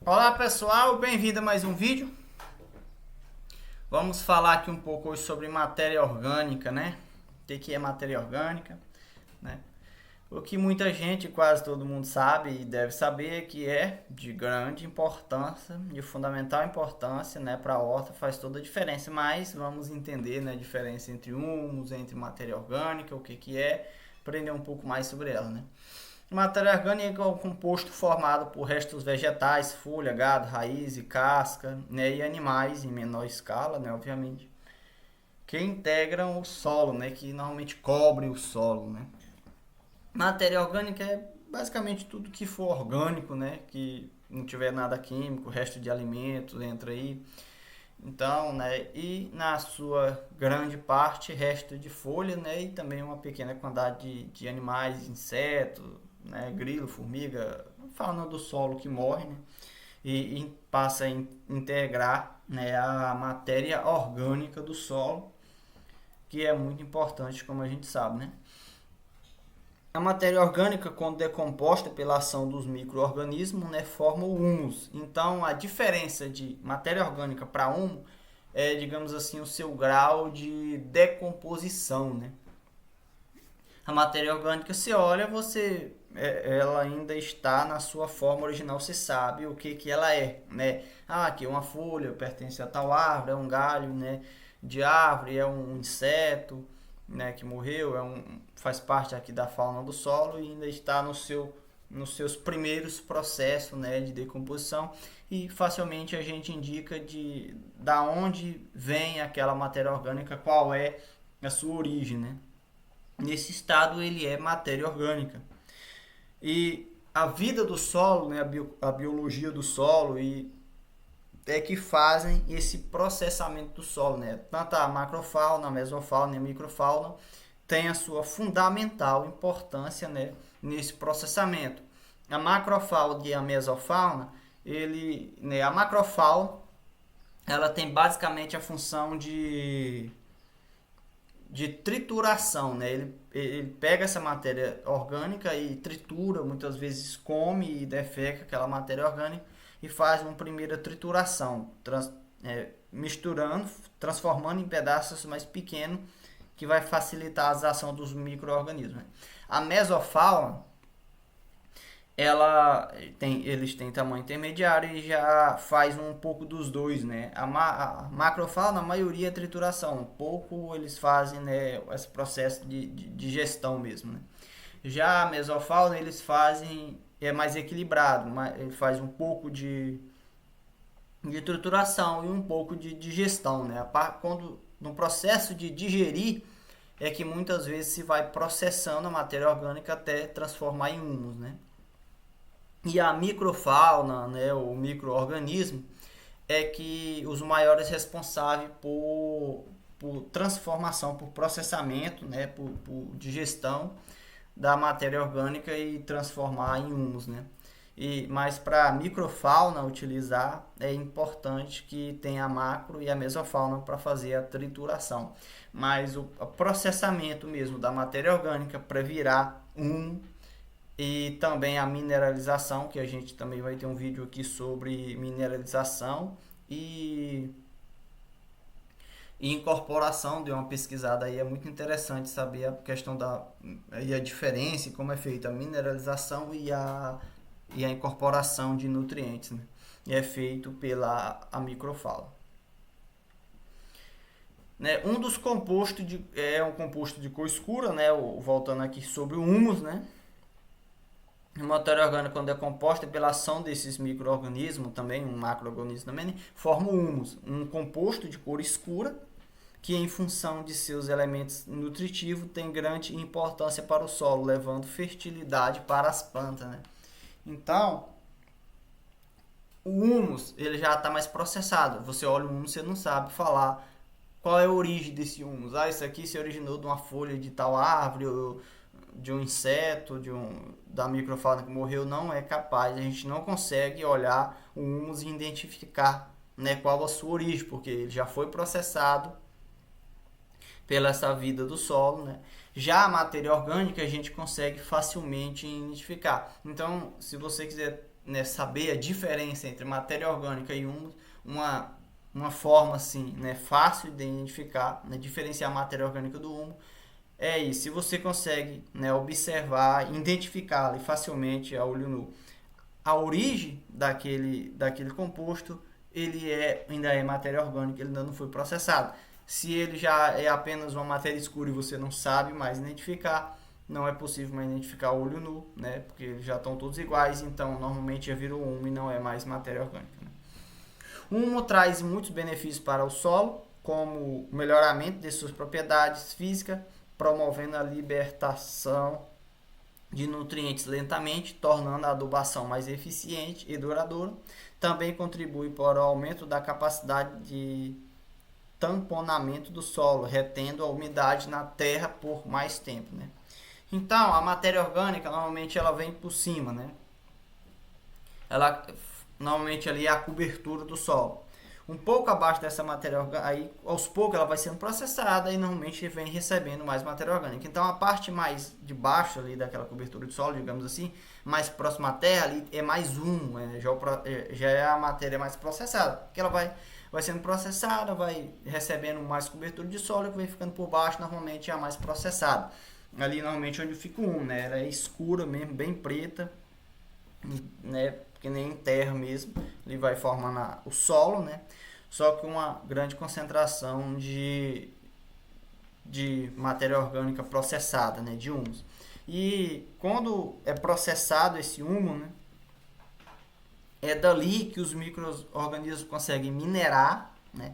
Olá pessoal, bem-vindo a mais um vídeo. Vamos falar aqui um pouco hoje sobre matéria orgânica, né? O que é matéria orgânica, né? O que muita gente, quase todo mundo sabe e deve saber é que é de grande importância, de fundamental importância, né, para a horta, faz toda a diferença. Mas vamos entender, né, a diferença entre humus, entre matéria orgânica, o que é, aprender um pouco mais sobre ela, né? Matéria orgânica é um composto formado por restos vegetais, folha, gado, raiz e casca, né, e animais em menor escala, né, obviamente, que integram o solo, né, que normalmente cobre o solo, né. Matéria orgânica é basicamente tudo que for orgânico, né, que não tiver nada químico, resto de alimentos entra aí. Então, né, e na sua grande parte resto de folha, né, e também uma pequena quantidade de animais, insetos, né, grilo, formiga, fauna do solo que morre, né, e passa a integrar, né, a matéria orgânica do solo, que é muito importante, como a gente sabe, né. A matéria orgânica, quando decomposta pela ação dos micro-organismos, né, forma o humus. Então, a diferença de matéria orgânica para humus é, digamos assim, o seu grau de decomposição, né? A matéria orgânica, você olha, ela ainda está na sua forma original, você sabe o que ela é, né? Ah, aqui é uma folha, pertence a tal árvore, é um galho, né, de árvore, é um inseto, né, que morreu, faz parte aqui da fauna do solo e ainda está nos seus primeiros processos, né, de decomposição, e facilmente a gente indica da onde vem aquela matéria orgânica, qual é a sua origem, né? Nesse estado ele é matéria orgânica. E a vida do solo, né, a biologia do solo é que fazem esse processamento do solo, né? Tanto a macrofauna, a mesofauna e a microfauna tem a sua fundamental importância, né, nesse processamento. A macrofauna e a mesofauna, a macrofauna, ela tem basicamente a função de trituração, né? Ele pega essa matéria orgânica e tritura, muitas vezes come e defeca aquela matéria orgânica e faz uma primeira trituração, misturando, transformando em pedaços mais pequenos, que vai facilitar a ação dos micro-organismos. A mesofauna, eles têm tamanho intermediário e já faz um pouco dos dois, né? A macrofauna, a maioria é trituração, um pouco eles fazem, né, esse processo de digestão mesmo, né? Já a mesofauna, eles fazem, é mais equilibrado, ele faz um pouco de trituração e um pouco de digestão, né? Quando no processo de digerir é que muitas vezes se vai processando a matéria orgânica até transformar em humus, né? E a microfauna, né, o microorganismo, é que os maiores responsáveis por transformação, por processamento, né, por digestão da matéria orgânica e transformar em humus, né? Mas para a microfauna utilizar, é importante que tenha a macro e a mesofauna para fazer a trituração. Mas o processamento mesmo da matéria orgânica para virar humus e também a mineralização, que a gente também vai ter um vídeo aqui sobre mineralização e incorporação, deu uma pesquisada aí, é muito interessante saber a questão e a diferença e como é feita a mineralização e a incorporação de nutrientes, né? E é feito pela a microfauna. Né? Um dos compostos é um composto de cor escura, né? Voltando aqui sobre o humus, né? A matéria orgânica, quando é composta pela ação desses micro-organismos, também um macro-organismo também, forma o humus, um composto de cor escura, que em função de seus elementos nutritivos tem grande importância para o solo, levando fertilidade para as plantas, né? Então, o humus, ele já está mais processado. Você olha o humus, você não sabe falar qual é a origem desse humus. Ah, isso aqui se originou de uma folha de tal árvore, ou de um inseto, da microfauna que morreu, não é capaz. A gente não consegue olhar o humus e identificar, né, qual a sua origem, porque ele já foi processado pela essa vida do solo, né? Já a matéria orgânica a gente consegue facilmente identificar. Então, se você quiser né, saber a diferença entre matéria orgânica e humus, uma forma assim, né, fácil de identificar, né, diferenciar a matéria orgânica do humus, é isso. Se você consegue, né, observar, identificá-la facilmente a olho nu, a origem daquele composto, ele ainda é matéria orgânica, ele ainda não foi processado. Se ele já é apenas uma matéria escura e você não sabe mais identificar, não é possível mais identificar o olho nu, né? Porque já estão todos iguais, então normalmente já virou humo e não é mais matéria orgânica. Né? O humo traz muitos benefícios para o solo, como o melhoramento de suas propriedades físicas, promovendo a libertação de nutrientes lentamente, tornando a adubação mais eficiente e duradoura. Também contribui para o aumento da capacidade de tamponamento do solo, retendo a umidade na terra por mais tempo, né? Então, a matéria orgânica normalmente ela vem por cima, né? Ela normalmente ali é a cobertura do solo. Um pouco abaixo dessa matéria orgânica, aí aos poucos ela vai sendo processada e normalmente vem recebendo mais matéria orgânica. Então a parte mais de baixo ali daquela cobertura de solo, digamos assim, mais próxima à terra ali é mais humo, né? Já é a matéria mais processada, porque ela vai sendo processada, vai recebendo mais cobertura de solo, que vai ficando por baixo, normalmente é a mais processada. Ali normalmente onde fica o humo, né? Ela é escura mesmo, bem preta, né? Que nem em terra mesmo, ele vai formando o solo, né? Só que uma grande concentração de matéria orgânica processada, né? De humus. E quando é processado esse humo, né? É dali que os micro-organismos conseguem minerar, né?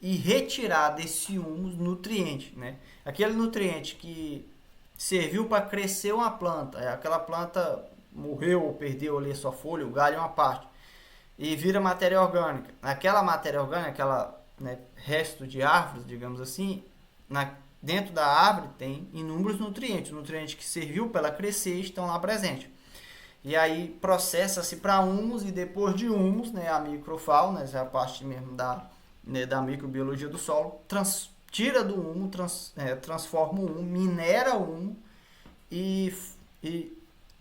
E retirar desse humus nutriente, né? Aquele nutriente que serviu para crescer uma planta, aquela planta morreu ou perdeu ali a sua folha, o galho é uma parte, e vira matéria orgânica. Aquela matéria orgânica, aquela, né, resto de árvores, digamos assim, dentro da árvore tem inúmeros nutrientes. Os nutrientes que serviu para ela crescer estão lá presentes. E aí processa-se para humus e depois de humus, né, a microfauna, essa é a parte mesmo da microbiologia do solo, tira do humo, transforma o humo, minera o humo e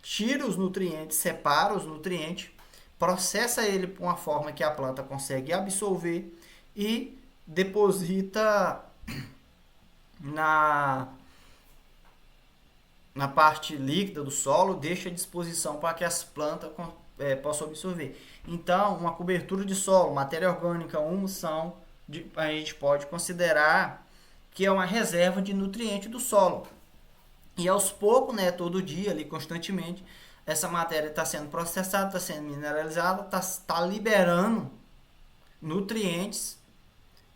tira os nutrientes, separa os nutrientes, processa ele por uma forma que a planta consegue absorver e deposita na parte líquida do solo, deixa à disposição para que as plantas possam absorver. Então, uma cobertura de solo, matéria orgânica, humus, a gente pode considerar que é uma reserva de nutriente do solo. E aos poucos, né, todo dia, ali constantemente, essa matéria está sendo processada, está sendo mineralizada, está liberando nutrientes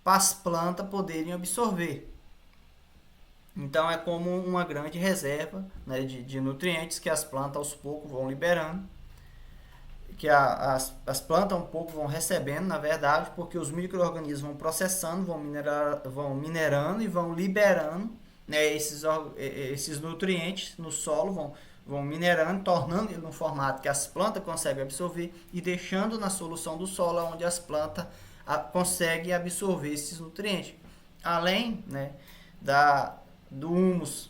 para as plantas poderem absorver. Então é como uma grande reserva, né, de nutrientes que as plantas aos poucos vão liberando, que as plantas um pouco vão recebendo, na verdade, porque os micro-organismos vão processando, vão minerando e vão liberando, né, esses nutrientes no solo, vão minerando, tornando ele no formato que as plantas conseguem absorver e deixando na solução do solo onde as plantas conseguem absorver esses nutrientes. Além, né, do humus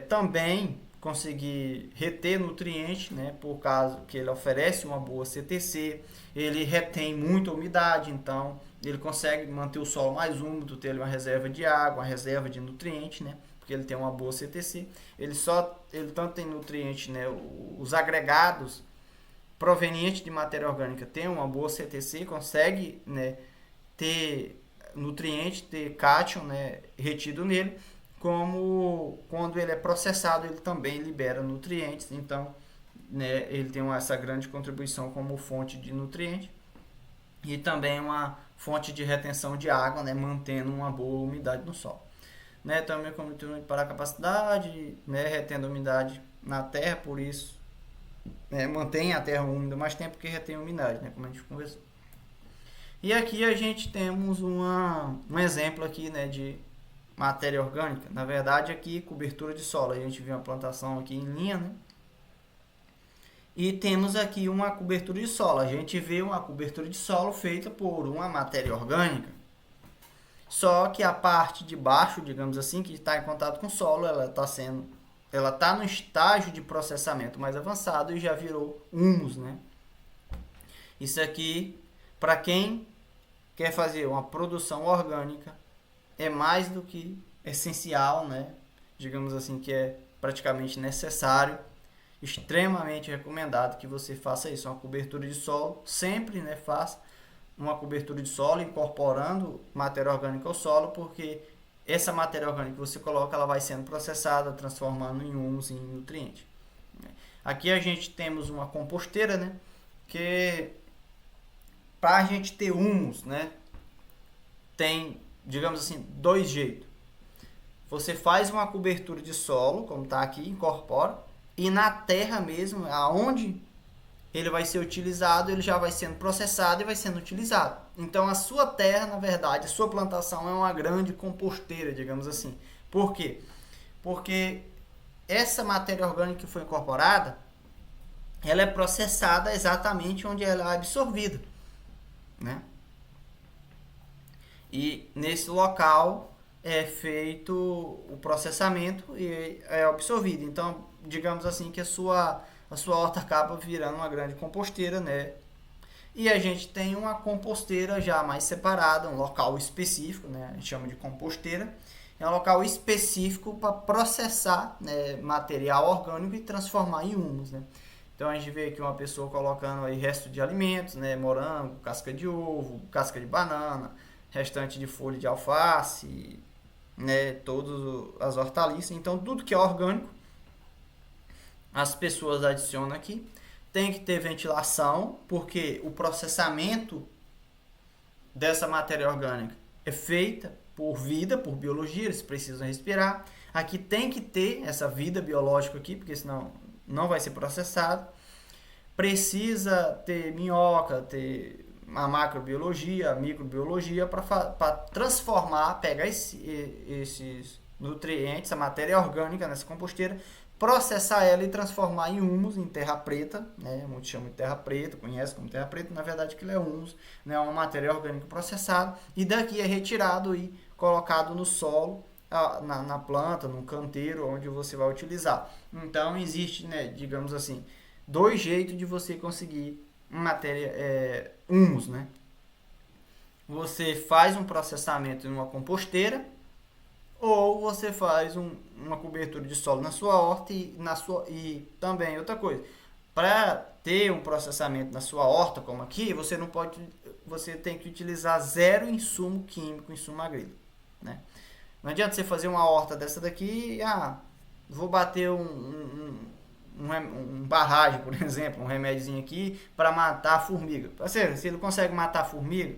também conseguir reter nutrientes, né, por causa que ele oferece uma boa CTC, ele retém muita umidade, então ele consegue manter o solo mais úmido, ter uma reserva de água, uma reserva de nutrientes, né, porque ele tem uma boa CTC. Ele tanto tem nutrientes, né, os agregados provenientes de matéria orgânica tem uma boa CTC, consegue, né, ter nutriente, ter cátion, né, retido nele, como quando ele é processado ele também libera nutrientes. Então, né, ele tem essa grande contribuição como fonte de nutriente e também uma fonte de retenção de água, né, mantendo uma boa umidade no solo, né, também contribui para a capacidade, né, retendo a umidade na terra, por isso, né, mantém a terra úmida mais tempo que retém a umidade, né, como a gente conversou. E aqui a gente temos um exemplo aqui, né, de matéria orgânica. Na verdade, aqui cobertura de solo. A gente viu uma plantação aqui em linha, né? E temos aqui uma cobertura de solo. A gente vê uma cobertura de solo feita por uma matéria orgânica. Só que a parte de baixo, digamos assim, que está em contato com o solo, ela está sendo ela está no estágio de processamento mais avançado e já virou humus, né? Isso aqui, para quem quer fazer uma produção orgânica, é mais do que essencial, né? Digamos assim, que é praticamente necessário, extremamente recomendado que você faça isso, uma cobertura de solo, sempre, né, faça uma cobertura de solo incorporando matéria orgânica ao solo, porque essa matéria orgânica que você coloca, ela vai sendo processada, transformando em humus, em nutriente. Aqui a gente temos uma composteira, né, que para a gente ter humus, né, tem, digamos assim, dois jeitos. Você faz uma cobertura de solo, como está aqui, incorpora, e na terra mesmo, aonde ele vai ser utilizado, ele já vai sendo processado e vai sendo utilizado. Então a sua terra, na verdade, a sua plantação é uma grande composteira, digamos assim. Por quê? Porque essa matéria orgânica que foi incorporada, ela é processada exatamente onde ela é absorvida, né? E nesse local é feito o processamento e é absorvido. Então, digamos assim que a sua horta acaba virando uma grande composteira, né? E a gente tem uma composteira já mais separada, um local específico, né? A gente chama de composteira. É um local específico para processar, né, material orgânico e transformar em humus, né? Então a gente vê aqui uma pessoa colocando aí resto de alimentos, né? Morango, casca de ovo, casca de banana, restante de folha de alface, né? Todas as hortaliças. Então tudo que é orgânico, as pessoas adicionam aqui. Tem que ter ventilação, porque o processamento dessa matéria orgânica é feita por vida, por biologia, eles precisam respirar. Aqui tem que ter essa vida biológica aqui, porque senão não vai ser processado. Precisa ter minhoca, ter a macrobiologia, a microbiologia, para transformar, pegar esses nutrientes, a matéria orgânica nessa composteira, processar ela e transformar em humus, em terra preta, né? Muitos chamam de terra preta, conhecem como terra preta, na verdade aquilo é humus, né? Uma matéria orgânica processada, e daqui é retirado e colocado no solo, na planta, no canteiro, onde você vai utilizar. Então existe, né, digamos assim, dois jeitos de você conseguir matéria, humus, né? Você faz um processamento em uma composteira, ou você faz uma cobertura de solo na sua horta e também outra coisa. Para ter um processamento na sua horta, como aqui, você tem que utilizar zero insumo químico, insumo agrícola, né? Não adianta você fazer uma horta dessa daqui, vou bater um barragem, por exemplo, um remédiozinho aqui para matar a formiga. Parceiro, se ele consegue matar a formiga,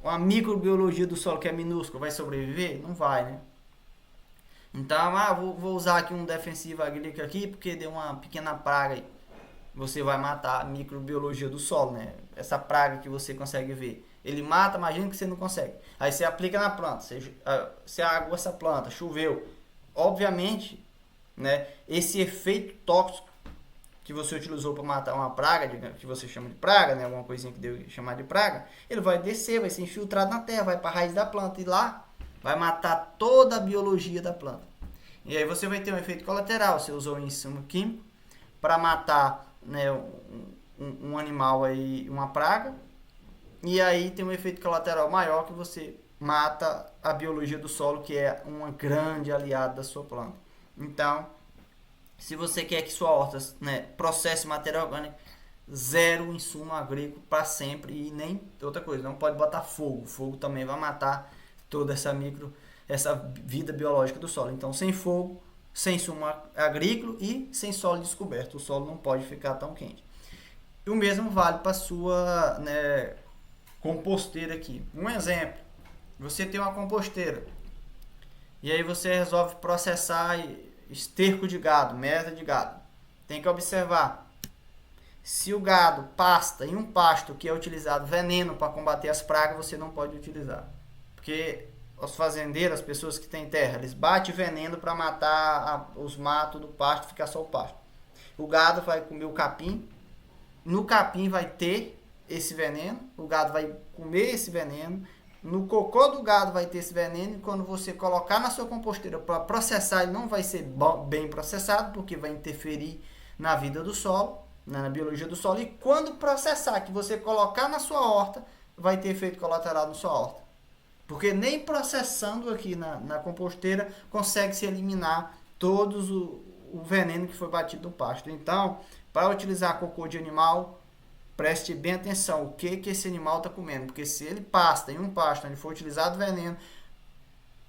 uma microbiologia do solo que é minúscula vai sobreviver? Não vai, né? Então, vou usar aqui um defensivo agrícola aqui porque deu uma pequena praga aí. Você vai matar a microbiologia do solo, né? Essa praga que você consegue ver. Ele mata, imagina que você não consegue. Aí você aplica na planta, você agua essa planta, choveu. Obviamente, né, esse efeito tóxico que você utilizou para matar uma praga, que você chama de praga, né, alguma coisinha que deu chamar de praga, ele vai descer, vai ser infiltrado na terra, vai para a raiz da planta e lá vai matar toda a biologia da planta. E aí você vai ter um efeito colateral. Você usou um insumo químico para matar, né, um animal aí, uma praga, e aí tem um efeito colateral maior que você mata a biologia do solo, que é uma grande aliada da sua planta. Então, se você quer que sua horta, né, processe matéria orgânica, zero insumo agrícola para sempre. E nem outra coisa, não pode botar fogo. Fogo também vai matar toda essa vida biológica do solo. Então, sem fogo, sem insumo agrícola e sem solo descoberto. O solo não pode ficar tão quente. E o mesmo vale para a sua, né, composteira aqui. Um exemplo, você tem uma composteira e aí você resolve processar esterco de gado, mesa de gado. Tem que observar, se o gado pasta em um pasto que é utilizado veneno para combater as pragas, você não pode utilizar. Porque os fazendeiros, as pessoas que têm terra, eles batem veneno para matar os matos do pasto, ficar só o pasto. O gado vai comer o capim, no capim vai ter esse veneno, o gado vai comer esse veneno, No cocô do gado vai ter esse veneno, e quando você colocar na sua composteira para processar, ele não vai ser bem processado, porque vai interferir na vida do solo, na biologia do solo. E quando processar, que você colocar na sua horta, vai ter efeito colateral na sua horta. Porque nem processando aqui na composteira consegue se eliminar todos o veneno que foi batido no pasto. Então, para utilizar cocô de animal, preste bem atenção o que esse animal está comendo. Porque se ele pasta em um pasto onde for utilizado veneno,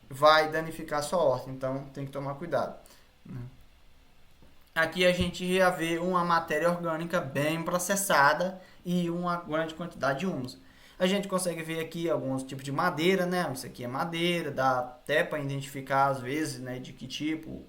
vai danificar a sua horta. Então, tem que tomar cuidado. Aqui a gente já vê uma matéria orgânica bem processada e uma grande quantidade de humus. A gente consegue ver aqui alguns tipos de madeira, né? Isso aqui é madeira, dá até para identificar às vezes, né, de que tipo,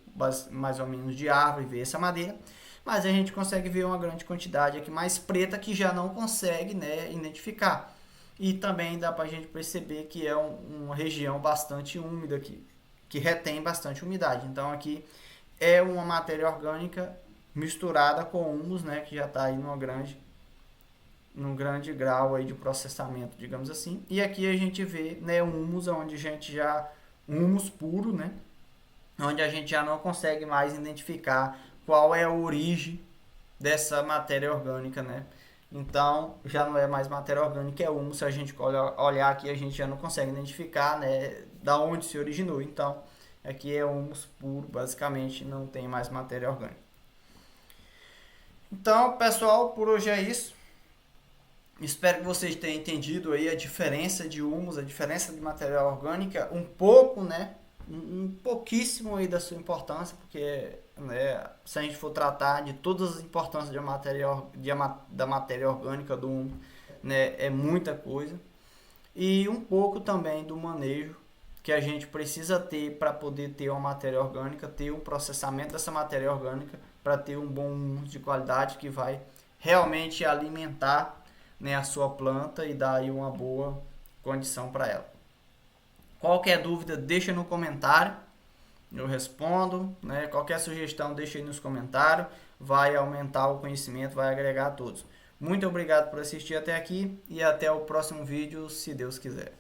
mais ou menos de árvore, ver essa madeira. Mas a gente consegue ver uma grande quantidade aqui mais preta que já não consegue, né, identificar. E também dá para a gente perceber que é uma região bastante úmida aqui, que retém bastante umidade. Então aqui é uma matéria orgânica misturada com humus, né, que já está aí num grande grau aí de processamento, digamos assim. E aqui a gente vê, né, um humus onde a gente um humus puro, né, onde a gente já não consegue mais identificar qual é a origem dessa matéria orgânica, né? Então, já não é mais matéria orgânica, é humus. Se a gente olhar aqui, a gente já não consegue identificar, né, da onde se originou. Então, aqui é humus puro, basicamente não tem mais matéria orgânica. Então, pessoal, por hoje é isso. Espero que vocês tenham entendido aí a diferença de humus, a diferença de matéria orgânica, um pouco, né? Um pouquíssimo aí da sua importância, porque, né, se a gente for tratar de todas as importâncias da matéria orgânica do humus, né, é muita coisa. E um pouco também do manejo que a gente precisa ter para poder ter uma matéria orgânica, ter um processamento dessa matéria orgânica para ter um bom humus de qualidade que vai realmente alimentar, né, a sua planta e dar aí uma boa condição para ela. Qualquer dúvida, deixa no comentário, eu respondo, né? Qualquer sugestão, deixa aí nos comentários, vai aumentar o conhecimento, vai agregar a todos. Muito obrigado por assistir até aqui e até o próximo vídeo, se Deus quiser.